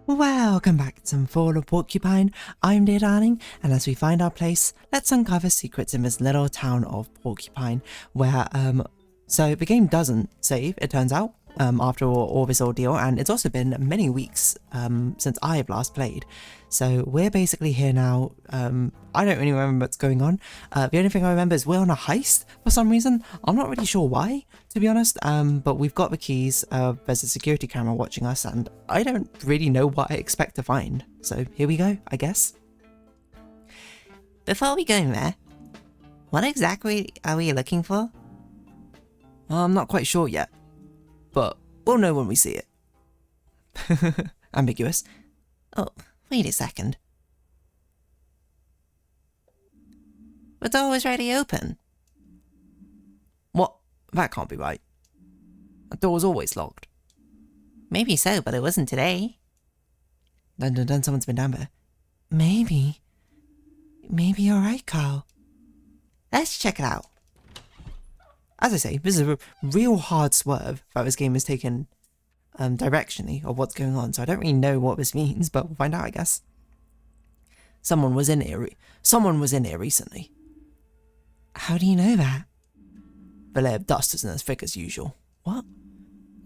Welcome back to some Fall of Porcupine. I'm dear darling, and as we find our place, let's uncover secrets in this little town of Porcupine, where, so the game doesn't save, it turns out, after all this ordeal, and it's also been many weeks, since I have last played. So we're basically here now. I don't really remember what's going on. The only thing I remember is we're on a heist for some reason. I'm not really sure why, to be honest, but we've got the keys. There's a security camera watching us, and I don't really know what I expect to find. So here we go, I guess. Before we go in there, what exactly are we looking for? I'm not quite sure yet, but we'll know when we see it. Ambiguous. Oh, wait a second. The door was already open. What? That can't be right. The door was always locked. Maybe so, but it wasn't today. Dun, someone's been down there. Maybe you're right, Carl. Let's check it out. As I say, this is a real hard swerve that this game has taken directionally of what's going on, so I don't really know what this means, but we'll find out, I guess. Someone was in here recently. How do you know that? The layer of dust isn't as thick as usual. What?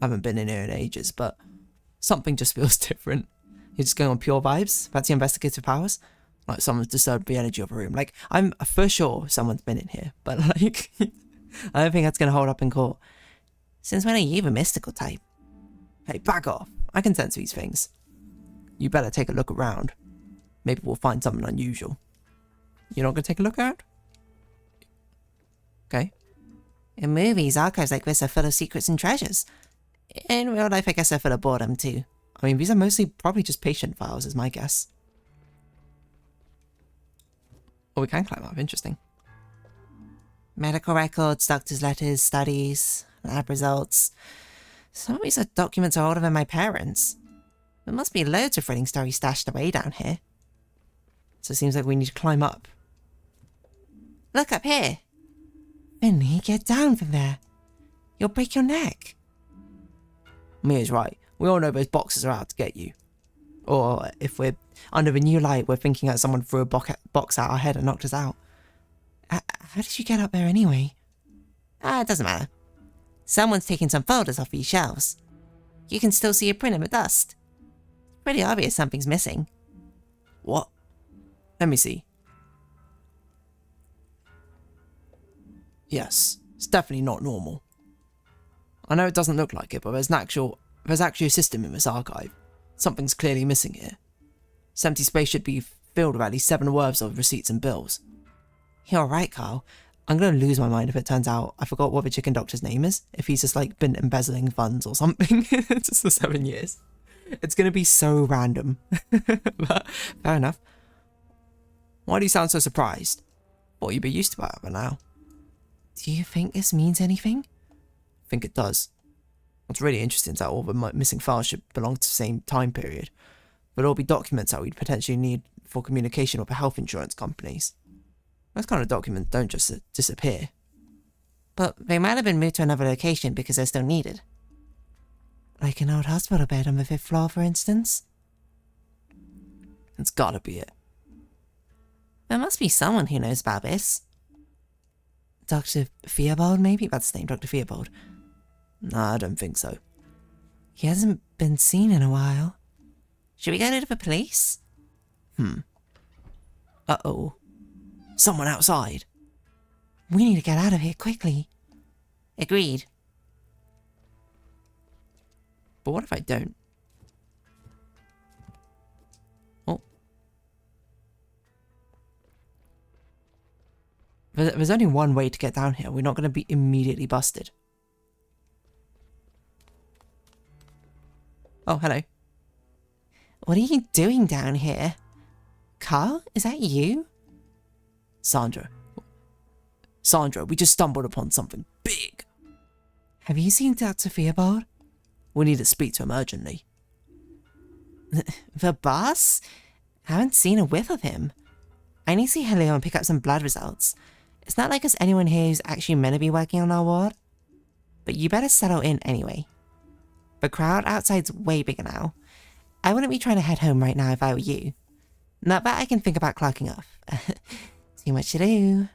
I haven't been in here in ages, but something just feels different. You're just going on pure vibes? That's your investigative powers? Like someone's disturbed the energy of a room. Like, I'm for sure someone's been in here, but like, I don't think that's going to hold up in court. Since when are you the mystical type? Hey, back off. I can sense these things. You better take a look around. Maybe we'll find something unusual. You're not going to take a look around? Okay. In movies, archives like this are full of secrets and treasures. In real life, I guess they're full of boredom too. I mean, these are mostly probably just patient files, is my guess. Oh, we can climb up. Interesting. Medical records, doctor's letters, studies, lab results. Some of these documents are older than my parents. There must be loads of thrilling stories stashed away down here. So it seems like we need to climb up. Look up here. Finley, get down from there. You'll break your neck. Mia's right. We all know those boxes are out to get you. Or if we're under the new light, we're thinking that someone threw a box at our head and knocked us out. How did you get up there anyway? It doesn't matter. Someone's taking some folders off these shelves. You can still see a print in the dust. It's pretty obvious something's missing. What? Let me see. Yes, it's definitely not normal. I know it doesn't look like it, but there's actually a system in this archive. Something's clearly missing here. This empty space should be filled with at least 7 worths of receipts and bills. You're right, Carl. I'm going to lose my mind if it turns out I forgot what the chicken doctor's name is. If he's just like been embezzling funds or something just for 7 years. It's going to be so random. But fair enough. Why do you sound so surprised? What, you'd be used to that by now. Do you think this means anything? I think it does. What's really interesting is that all the missing files should belong to the same time period. But all be documents that we'd potentially need for communication with the health insurance companies. Those kind of documents don't just disappear. But they might have been moved to another location because they're still needed. Like an old hospital bed on the 5th floor, for instance? It's gotta be it. There must be someone who knows about this. Dr. Theobald, maybe? That's the name, Dr. Theobald. No, I don't think so. He hasn't been seen in a while. Should we go to the police? Uh-oh. Someone outside. We need to get out of here quickly. Agreed. But what if I don't? Oh. There's only one way to get down here. We're not going to be immediately busted. Oh, hello. What are you doing down here? Carl, is that you? Sandra, we just stumbled upon something big. Have you seen Dr. Theobald? We need to speak to him urgently. The boss? Haven't seen a whiff of him. I need to see hello and pick up some blood results. It's not like there's anyone here who's actually meant to be working on our ward. But you better settle in anyway. The crowd outside's way bigger now. I wouldn't be trying to head home right now if I were you. Not that I can think about clocking off. Too much to do.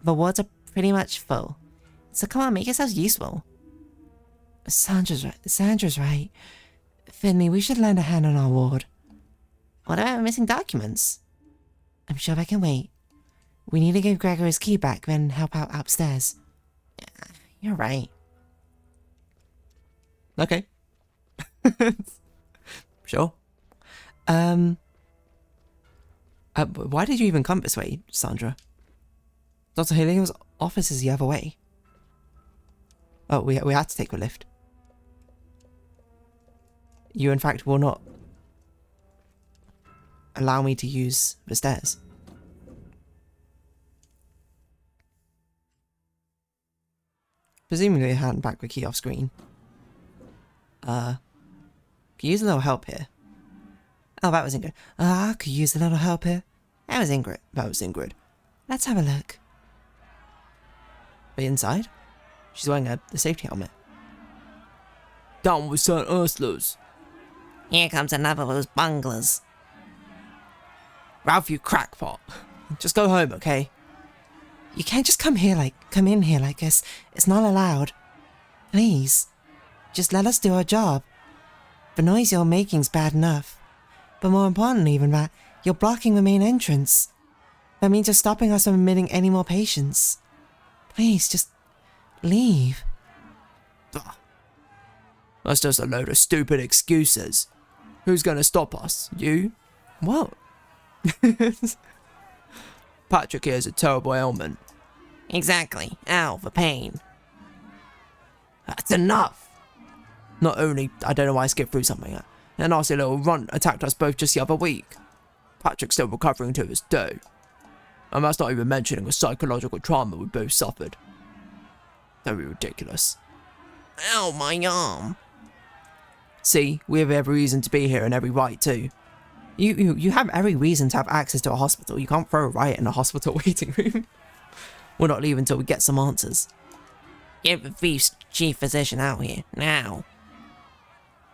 The wards are pretty much full. So come on, make yourselves useful. Sandra's right. Finley, we should lend a hand on our ward. What about missing documents? I'm sure I can wait. We need to give Gregor his key back, then help out upstairs. You're right. Okay. Sure. Why did you even come this way, Sandra? Dr. Heleo's office is the other way. Oh, we had to take the lift. You, in fact, will not allow me to use the stairs. Presumably, I hand back the key off screen. Could use a little help here. Oh, that was Ingrid. Could use a little help here. That was Ingrid. That was Ingrid. Let's have a look. Are you inside? She's wearing a safety helmet. Down with St. Ursula's. Here comes another of those bunglers. Ralph, you crackpot. Just go home, okay? You can't just come in here like this. It's not allowed. Please. Just let us do our job. The noise you're making's bad enough. But more importantly than that, you're blocking the main entrance. That means you're stopping us from admitting any more patients. Please, just leave. That's just a load of stupid excuses. Who's gonna stop us? You? What? Patrick here has a terrible ailment. Exactly. Ow, the pain. That's enough! Not only I don't know why I skipped through something, a nasty little runt attacked us both just the other week. Patrick's still recovering to this day. And that's not even mentioning the psychological trauma we both suffered. Very ridiculous. Ow, my arm. See, we have every reason to be here and every right too. You have every reason to have access to a hospital. You can't throw a riot in a hospital waiting room. We're not leaving until we get some answers. Get the chief physician out here, now.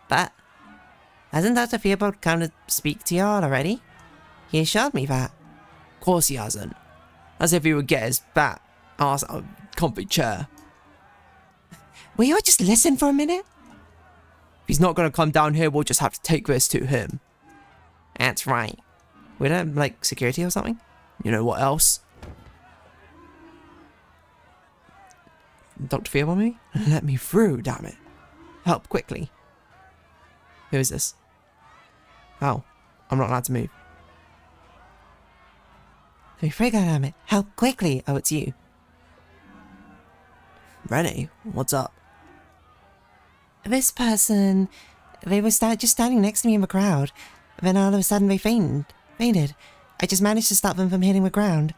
But, hasn't Dr. Theobald come to speak to y'all already? He assured me that. Of course he hasn't. As if he would get his fat ass out of a comfy chair. Will you just listen for a minute? If he's not going to come down here, we'll just have to take this to him. That's right. We don't have, like, security or something? You know what else? Dr. Theobald, me? Let me through, damn it. Help, quickly. Who is this? Oh, I'm not allowed to move. Hey, Frigga, damn it. Help, quickly. Oh, it's you. Rennie, what's up? This person, they were just standing next to me in the crowd. Then all of a sudden they fainted. I just managed to stop them from hitting the ground.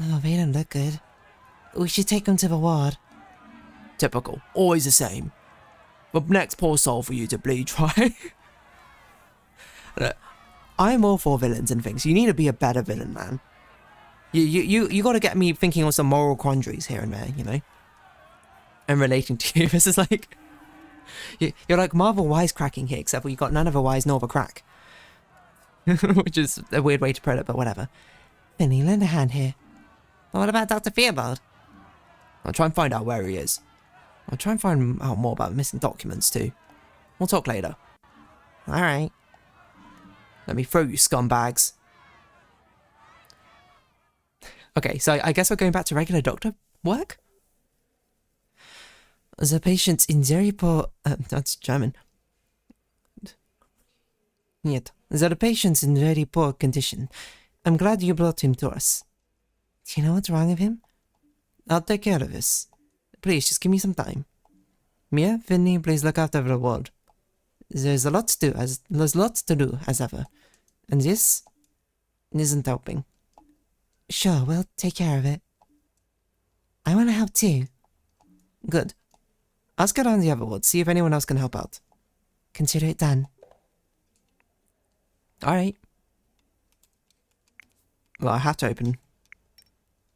Oh, they don't look good. We should take them to the ward. Typical. Always the same. The next poor soul for you to bleed dry. Look, I'm all for villains and things. You need to be a better villain, man. You got to get me thinking on some moral quandaries here and there, you know? And relating to you. This is like... You're like Marvel wisecracking here, except for you got none of the wise nor the crack. Which is a weird way to put it, but whatever. Finley, lend a hand here. But what about Dr. Theobald? I'll try and find out where he is. I'll try and find out more about missing documents too. We'll talk later. Alright. Let me throw you scumbags. Okay, so I guess we're going back to regular doctor work? The patient's in very poor... that's German. Yet, the patient's in very poor condition. I'm glad you brought him to us. Do you know what's wrong with him? I'll take care of this. Please, just give me some time. Mia, Finley, please look after the ward. There's lots to do, as ever. And this isn't helping. Sure, we'll take care of it. I want to help too. Good. I'll get on the other ward, see if anyone else can help out. Consider it done. Alright. Well, I have to open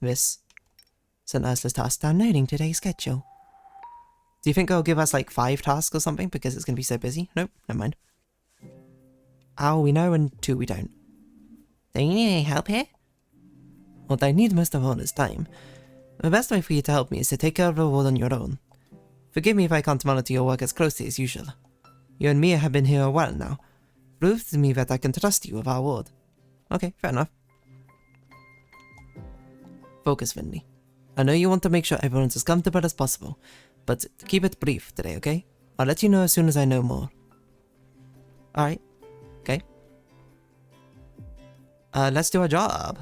this. St. Ursula's task. Downloading today's schedule. Do you think it'll give us like 5 tasks or something because it's going to be so busy? Nope, never mind. How we know and two we don't. Do you need any help here? What I need most of all is time. The best way for you to help me is to take care of the ward on your own. Forgive me if I can't monitor your work as closely as usual. You and Mia have been here a while now. Prove to me that I can trust you with our ward. Okay, fair enough. Focus, Finley. I know you want to make sure everyone's as comfortable as possible, but keep it brief today, okay? I'll let you know as soon as I know more. Alright. Okay. Let's do our job.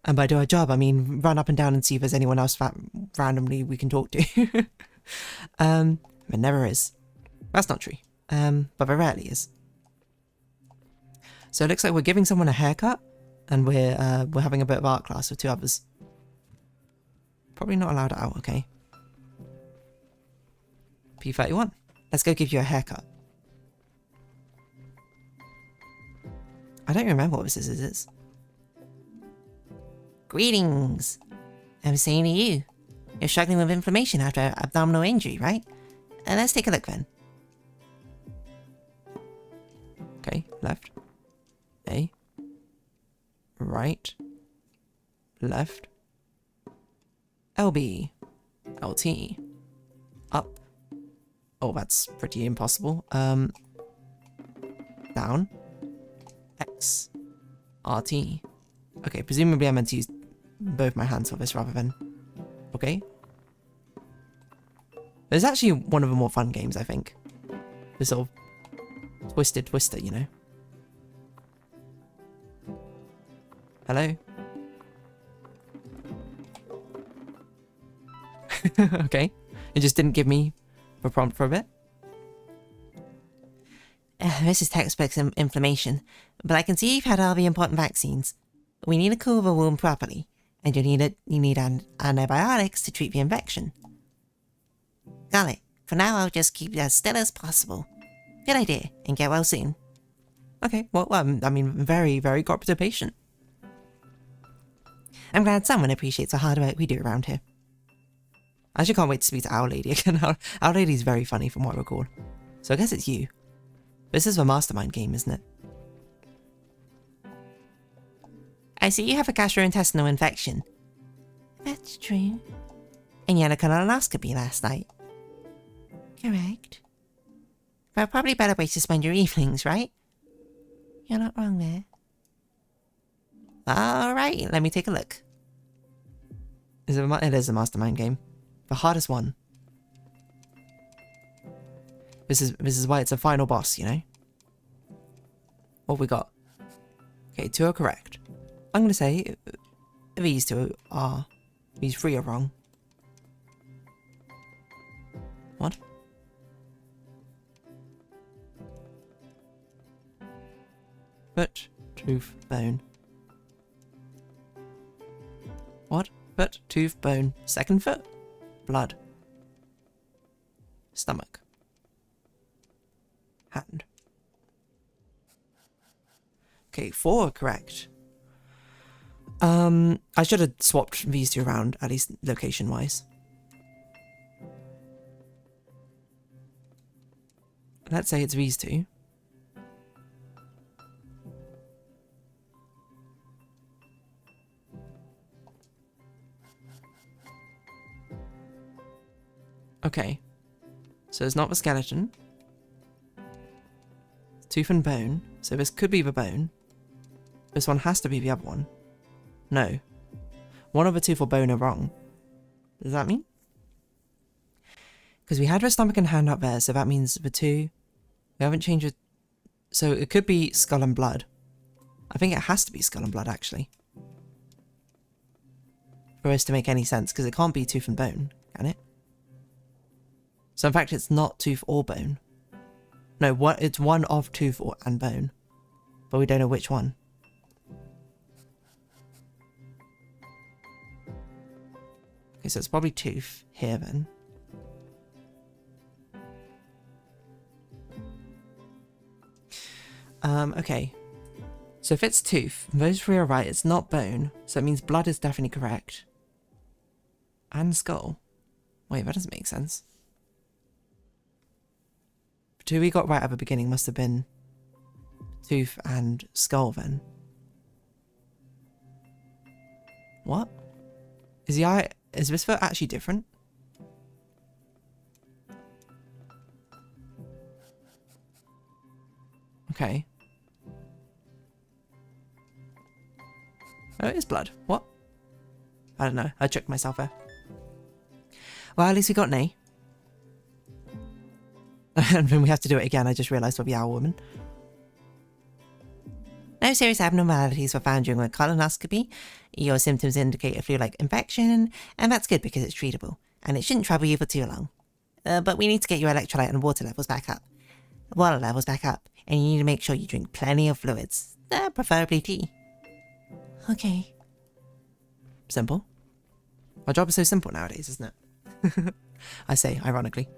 And by do our job, I mean run up and down and see if there's anyone else that randomly we can talk to. There never is. That's not true. But there rarely is. So it looks like we're giving someone a haircut, and we're having a bit of art class with two others. Probably not allowed out, okay. P31. Let's go give you a haircut. I don't remember what this is. Greetings. I'm saying to you, you're struggling with inflammation after abdominal injury, right? Let's take a look then. Okay, left. A. Right. Left. LB. LT. Up. Oh, that's pretty impossible. Down. X. RT. Okay, presumably I meant to use both my hands for this rather than... Okay. It's actually one of the more fun games, I think. This sort of twisted twister, you know. Hello? Okay. It just didn't give me a prompt for a bit. This is textbook inflammation, but I can see you've had all the important vaccines. We need to cool the wound properly, and you need antibiotics to treat the infection. Got it. For now, I'll just keep it as still as possible. Good idea, and get well soon. Okay, well, I mean, very, very cooperative patient. I'm glad someone appreciates the hard work we do around here. I actually can't wait to speak to Our Lady again. Our Lady's very funny from what I recall. So I guess it's you. This is the mastermind game, isn't it? I see you have a gastrointestinal infection. That's true. And you had a colonoscopy last night. Correct. Well, probably better way to spend your evenings, right? You're not wrong there. Alright, let me take a look. It is a mastermind game. The hardest one. This is why it's a final boss, you know? What have we got? Okay, 2 are correct. I'm gonna say these 2 are... These 3 are wrong. What? Foot, tooth, bone. What? Foot, tooth, bone, second foot, blood, stomach, hand. Okay, 4 are correct. I should have swapped these 2 around, at least location-wise. Let's say it's these 2. Okay. So it's not the skeleton. It's tooth and bone. So this could be the bone. This one has to be the other one. No. One of the tooth or bone are wrong. Does that mean? Because we had the stomach and hand up there, so that means the 2... We haven't changed it. So it could be skull and blood. I think it has to be skull and blood, actually. For us to make any sense, because it can't be tooth and bone, can it? So in fact, it's not tooth or bone. No, it's one of tooth and bone. But we don't know which one. Okay, so it's probably tooth here then. Okay. So if it's tooth, those 3 are right, it's not bone, so it means blood is definitely correct. And skull. Wait, that doesn't make sense. two we got right at the beginning must have been tooth and skull then. What? Is the eye... Is this foot actually different? Okay. Oh, it is blood. What? I don't know. I tricked myself there. Well, at least we got an A. And then we have to do it again. I just realised with the owl woman. No serious abnormalities were found during a colonoscopy. Your symptoms indicate a flu-like infection, and that's good because it's treatable, and it shouldn't trouble you for too long. But we need to get your electrolyte and water levels back up. And you need to make sure you drink plenty of fluids, preferably tea. Okay. Simple. Our job is so simple nowadays, isn't it? I say, ironically.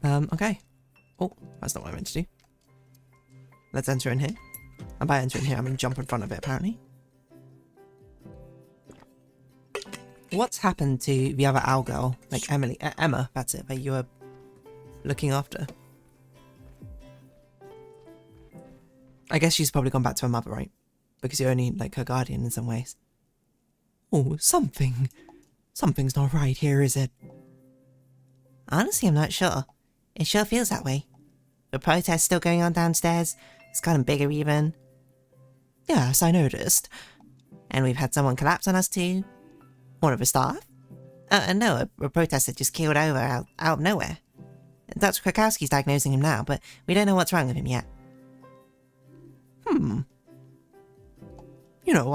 Okay. Oh, that's not what I meant to do. Let's enter in here. And by entering here, I'm going to jump in front of it, apparently. What's happened to the other owl girl? Like Emma, that's it, that you were looking after. I guess she's probably gone back to her mother, right? Because you're only, like, her guardian in some ways. Oh, something's not right here, is it? Honestly, I'm not sure. It sure feels that way. The protest's still going on downstairs. It's gotten bigger even. Yes, I noticed. And we've had someone collapse on us too. One of the staff? No, a protester just keeled over out of nowhere. Dr. Krakowski's diagnosing him now, but we don't know what's wrong with him yet. You know,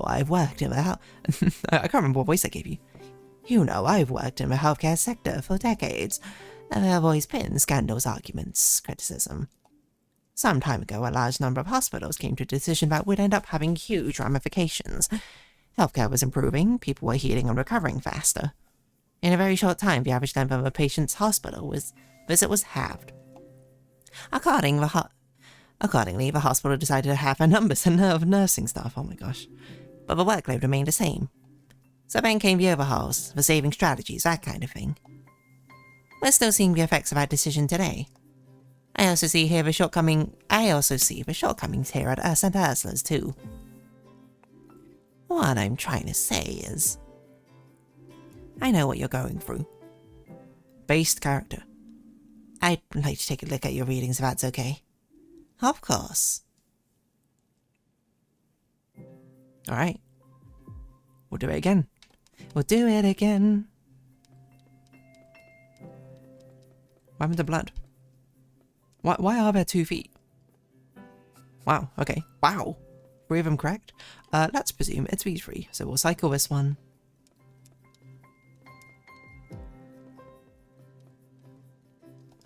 I've worked in the I can't remember what voice I gave you. You know, I've worked in the healthcare sector for decades. There have always been scandals, arguments, criticism. Some time ago, a large number of hospitals came to a decision that would end up having huge ramifications. Healthcare was improving, people were healing and recovering faster. In a very short time, the average length of a patient's hospital visit was halved. Accordingly, the hospital decided to halve their numbers of nursing staff, oh my gosh. But the workload remained the same. So then came the overhauls, the saving strategies, that kind of thing. We're still seeing the effects of that decision today. I also see the shortcomings here at St. Ursula's too. What I'm trying to say is, I know what you're going through. Based character. I'd like to take a look at your readings if that's okay. Of course. Alright. We'll do it again. We'll do it again. What happened to blood? Why are there 2 feet? Wow, okay. Wow. 3 of them correct. Let's presume it's these 3. So we'll cycle this one.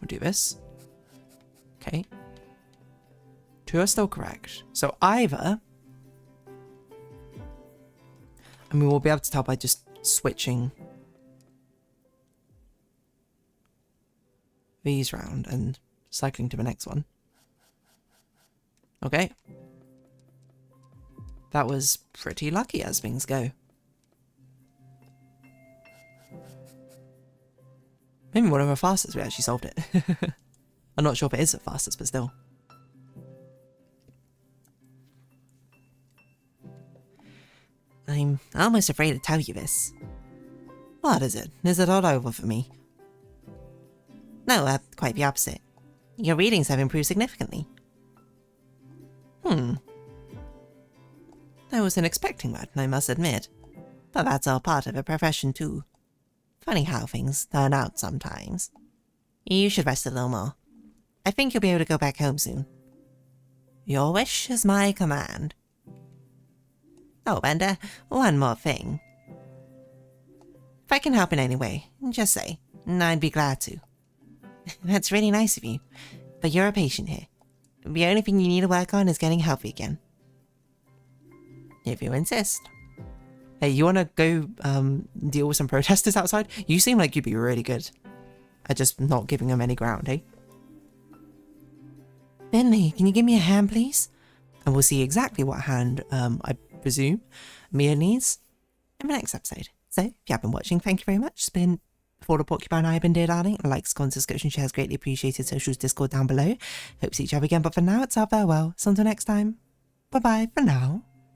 We'll do this. Okay. 2 are still correct. So either... I mean, we'll be able to tell by just switching these round and cycling to the next one. Okay. That was pretty lucky as things go. Maybe one of the fastest we actually solved it. I'm not sure if it is the fastest, but still. I'm almost afraid to tell you this. What is it? Is it all over for me? No, quite the opposite. Your readings have improved significantly. I wasn't expecting that, I must admit. But that's all part of the profession too. Funny how things turn out sometimes. You should rest a little more. I think you'll be able to go back home soon. Your wish is my command. Oh, and one more thing. If I can help in any way, just say, and I'd be glad to. That's really nice of you, but you're a patient here. The only thing you need to work on is getting healthy again. If you insist. Hey, you wanna go deal with some protesters outside? You seem like you'd be really good at just not giving them any ground, eh? Finley, can you give me a hand, please? And we'll see exactly what hand, I presume, Mia needs in the next episode. So, if you have been watching, thank you very much. It's been For the Porcupine, I have been Dear Darling. Likes, comments, subscription, shares, greatly appreciated. Socials, Discord down below. Hope to see each other again, but for now, it's our farewell. So until next time, bye bye for now.